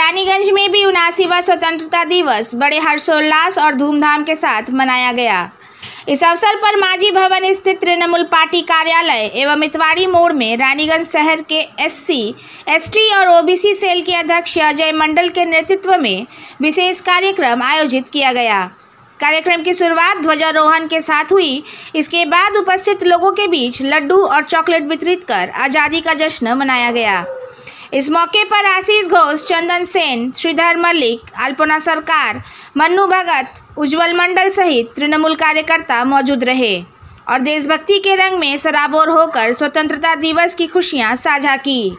रानीगंज में भी 79वां स्वतंत्रता दिवस बड़े हर्षोल्लास और धूमधाम के साथ मनाया गया। इस अवसर पर मांझी भवन स्थित तृणमूल पार्टी कार्यालय एवं इतवारी मोड़ में रानीगंज शहर के SC, ST और OBC सेल के अध्यक्ष अजय मंडल के नेतृत्व में विशेष कार्यक्रम आयोजित किया गया। कार्यक्रम की शुरुआत ध्वजारोहण के साथ हुई। इसके बाद उपस्थित लोगों के बीच लड्डू और चॉकलेट वितरित कर आज़ादी का जश्न मनाया गया। इस मौके पर आशीष घोष, चंदन सेन, श्रीधर मल्लिक, अल्पना सरकार, मन्नू भगत, उज्जवल मंडल सहित तृणमूल कार्यकर्ता मौजूद रहे और देशभक्ति के रंग में सराबोर होकर स्वतंत्रता दिवस की खुशियां साझा की।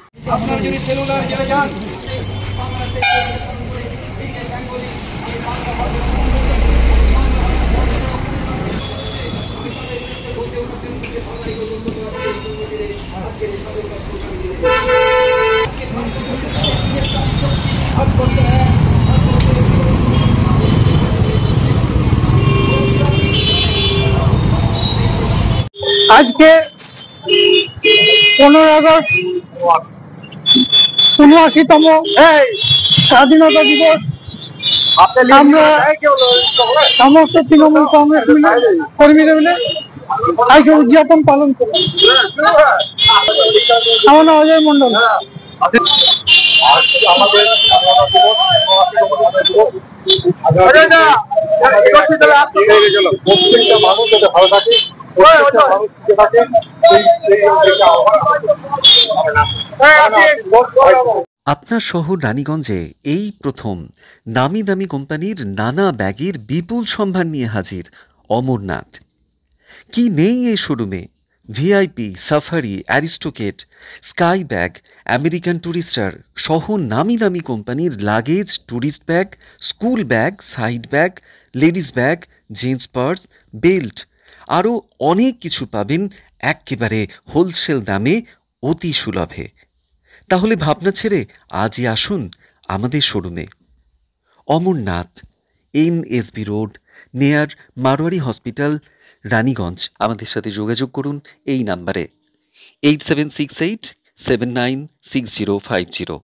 आज के 15 अगस्त 79तम স্বাধীনতা দিবস আমরা সমস্ত তৃণমূল কংগ্রেস কর্মীরা মিলে আজকে উদযাপন পালন করি। আমার নাম অজয় মন্ডল। আপনার শহর রানীগঞ্জে এই প্রথম নামি দামি কোম্পানির নানা ব্যাগের বিপুল সম্ভার নিয়ে হাজির অমরনাথ। কি নেই এই শোরুমে? VIP, safari, aristocrat, sky bag, American tourister সহ নামি দামি কোম্পানির luggage, tourist bag, school bag, side bag, ladies bag, gents purse, belt আরও অনেক কিছু পাবেন একেবারে হোলসেল দামে অতি সুলভে। তাহলে ভাবনা ছেড়ে আজই আসুন আমাদের শোরুমে। অমরনাথ, NSB রোড, নেয়ার মারোয়ারি হসপিটাল, রানীগঞ্জ। আমাদের সাথে যোগাযোগ করুন এই নাম্বারে 8768796050।